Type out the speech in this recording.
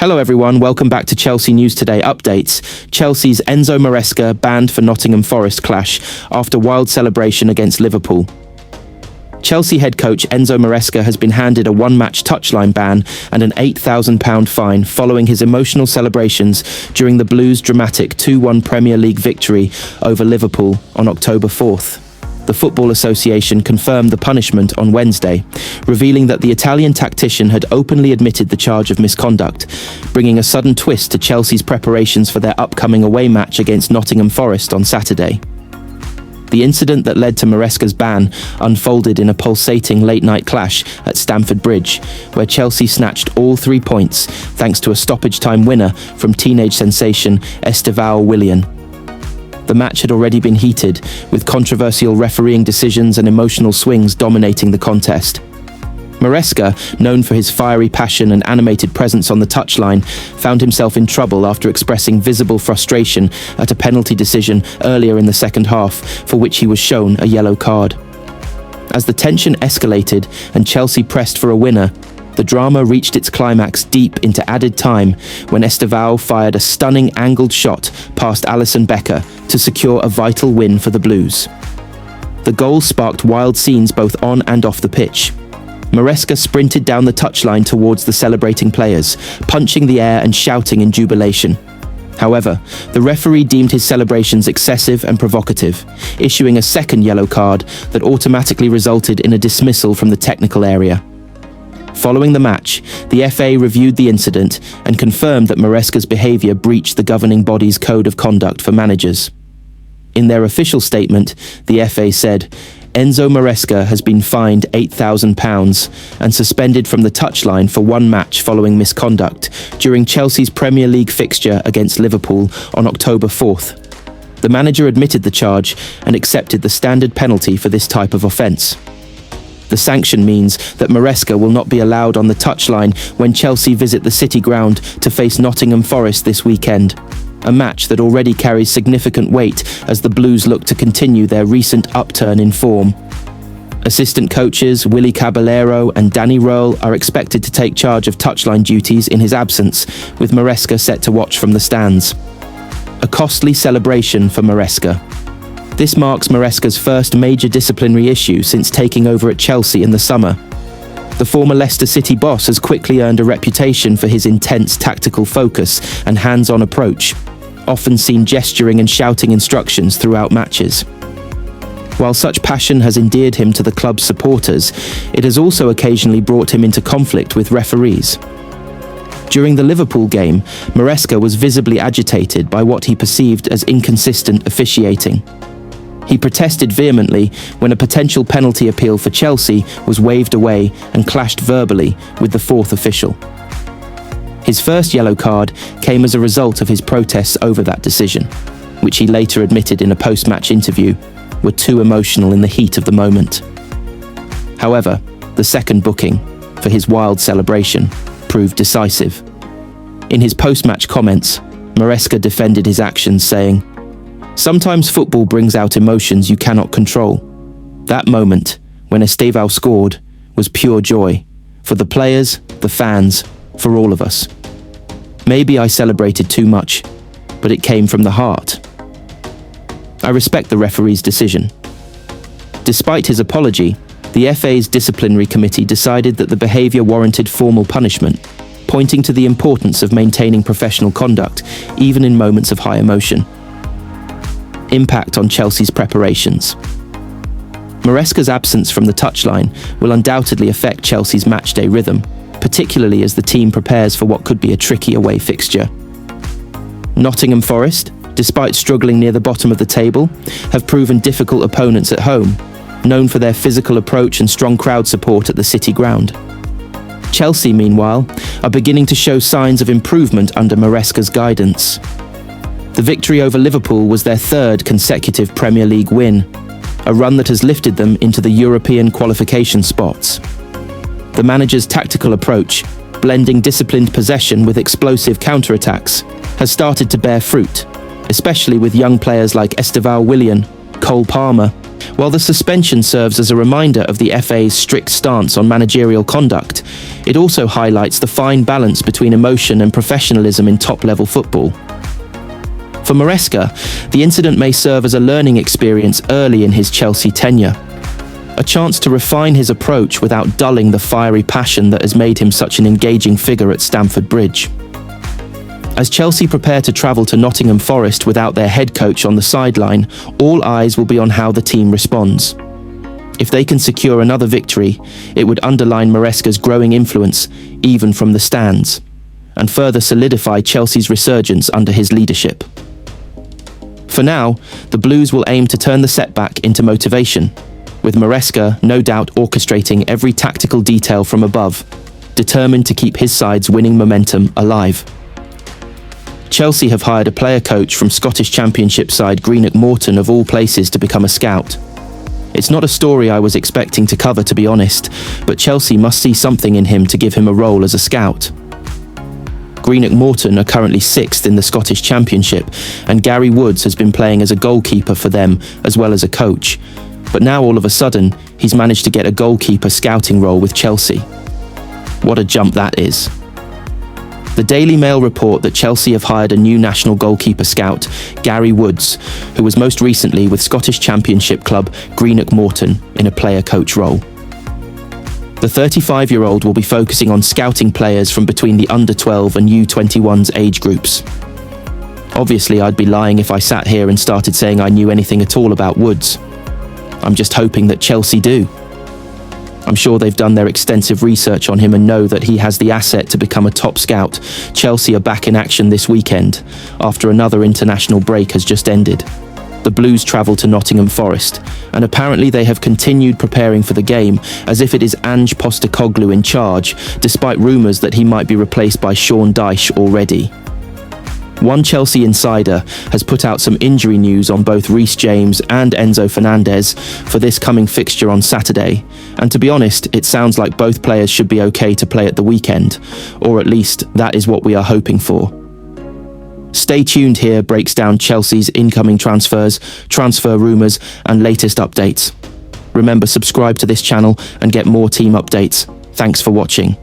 Hello everyone, welcome back to Chelsea News Today updates. Chelsea's Enzo MARESCA banned for Nottingham Forest clash after wild celebration against Liverpool. Chelsea head coach Enzo MARESCA has been handed a one-match touchline ban and an £8,000 fine following his emotional celebrations during the Blues' dramatic 2-1 Premier League victory over Liverpool on October 4th. The Football Association confirmed the punishment on Wednesday, revealing that the Italian tactician had openly admitted the charge of misconduct, bringing a sudden twist to Chelsea's preparations for their upcoming away match against Nottingham Forest on Saturday. The incident that led to MARESCA's ban unfolded in a pulsating late-night clash at Stamford Bridge, where Chelsea snatched all 3 points thanks to a stoppage-time winner from teenage sensation Estevão Willian. The match had already been heated, with controversial refereeing decisions and emotional swings dominating the contest. MARESCA, known for his fiery passion and animated presence on the touchline, found himself in trouble after expressing visible frustration at a penalty decision earlier in the second half, for which he was shown a yellow card. As the tension escalated and Chelsea pressed for a winner, the drama reached its climax deep into added time when Estevão fired a stunning angled shot past Alisson Becker to secure a vital win for the Blues. The goal sparked wild scenes both on and off the pitch. MARESCA sprinted down the touchline towards the celebrating players, punching the air and shouting in jubilation. However, the referee deemed his celebrations excessive and provocative, issuing a second yellow card that automatically resulted in a dismissal from the technical area. Following the match, the FA reviewed the incident and confirmed that MARESCA's behaviour breached the governing body's code of conduct for managers. In their official statement, the FA said, Enzo MARESCA has been fined £8,000 and suspended from the touchline for one match following misconduct during Chelsea's Premier League fixture against Liverpool on October 4th. The manager admitted the charge and accepted the standard penalty for this type of offence. The sanction means that MARESCA will not be allowed on the touchline when Chelsea visit the City Ground to face Nottingham Forest this weekend, a match that already carries significant weight as the Blues look to continue their recent upturn in form. Assistant coaches Willy Caballero and Danny Röhl are expected to take charge of touchline duties in his absence, with MARESCA set to watch from the stands. A costly celebration for MARESCA. This marks MARESCA's first major disciplinary issue since taking over at Chelsea in the summer. The former Leicester City boss has quickly earned a reputation for his intense tactical focus and hands-on approach, often seen gesturing and shouting instructions throughout matches. While such passion has endeared him to the club's supporters, it has also occasionally brought him into conflict with referees. During the Liverpool game, MARESCA was visibly agitated by what he perceived as inconsistent officiating. He protested vehemently when a potential penalty appeal for Chelsea was waved away and clashed verbally with the fourth official. His first yellow card came as a result of his protests over that decision, which he later admitted in a post-match interview were too emotional in the heat of the moment. However, the second booking, for his wild celebration, proved decisive. In his post-match comments, MARESCA defended his actions, saying, "Sometimes football brings out emotions you cannot control. That moment, when Estevão scored, was pure joy, for the players, the fans, for all of us. Maybe I celebrated too much, but it came from the heart." I respect the referee's decision. Despite his apology, the FA's disciplinary committee decided that the behaviour warranted formal punishment, pointing to the importance of maintaining professional conduct, even in moments of high emotion. Impact on Chelsea's preparations. MARESCA's absence from the touchline will undoubtedly affect Chelsea's matchday rhythm, particularly as the team prepares for what could be a tricky away fixture. Nottingham Forest, despite struggling near the bottom of the table, have proven difficult opponents at home, known for their physical approach and strong crowd support at the City Ground. Chelsea, meanwhile, are beginning to show signs of improvement under MARESCA's guidance. The victory over Liverpool was their third consecutive Premier League win, a run that has lifted them into the European qualification spots. The manager's tactical approach, blending disciplined possession with explosive counter-attacks, has started to bear fruit, especially with young players like Estevão Willian, Cole Palmer, While the suspension serves as a reminder of the FA's strict stance on managerial conduct, it also highlights the fine balance between emotion and professionalism in top-level football. For MARESCA, the incident may serve as a learning experience early in his Chelsea tenure, a chance to refine his approach without dulling the fiery passion that has made him such an engaging figure at Stamford Bridge. As Chelsea prepare to travel to Nottingham Forest without their head coach on the sideline, all eyes will be on how the team responds. If they can secure another victory, it would underline MARESCA's growing influence, even from the stands, and further solidify Chelsea's resurgence under his leadership. For now, the Blues will aim to turn the setback into motivation, with MARESCA no doubt orchestrating every tactical detail from above, determined to keep his side's winning momentum alive. Chelsea have hired a player coach from Scottish Championship side Greenock Morton of all places to become a scout. It's not a story I was expecting to cover, to be honest, but Chelsea must see something in him to give him a role as a scout. Greenock Morton are currently 6th in the Scottish Championship, and Gary Woods has been playing as a goalkeeper for them as well as a coach. But now all of a sudden, he's managed to get a goalkeeper scouting role with Chelsea. What a jump that is. The Daily Mail report that Chelsea have hired a new national goalkeeper scout, Gary Woods, who was most recently with Scottish Championship club Greenock Morton in a player coach role. The 35-year-old will be focusing on scouting players from between the under-12 and U21's age groups. Obviously, I'd be lying if I sat here and started saying I knew anything at all about Woods. I'm just hoping that Chelsea do. I'm sure they've done their extensive research on him and know that he has the asset to become a top scout. Chelsea are back in action this weekend, after another international break has just ended. The Blues travel to Nottingham Forest, and apparently they have continued preparing for the game as if it is Ange Postecoglou in charge, despite rumours that he might be replaced by Sean Dyche already. One Chelsea insider has put out some injury news on both Reece James and Enzo Fernandez for this coming fixture on Saturday, and to be honest, it sounds like both players should be okay to play at the weekend, or at least that is what we are hoping for. Stay Tuned here breaks down Chelsea's incoming transfers, transfer rumours and latest updates. Remember, subscribe to this channel and get more team updates. Thanks for watching.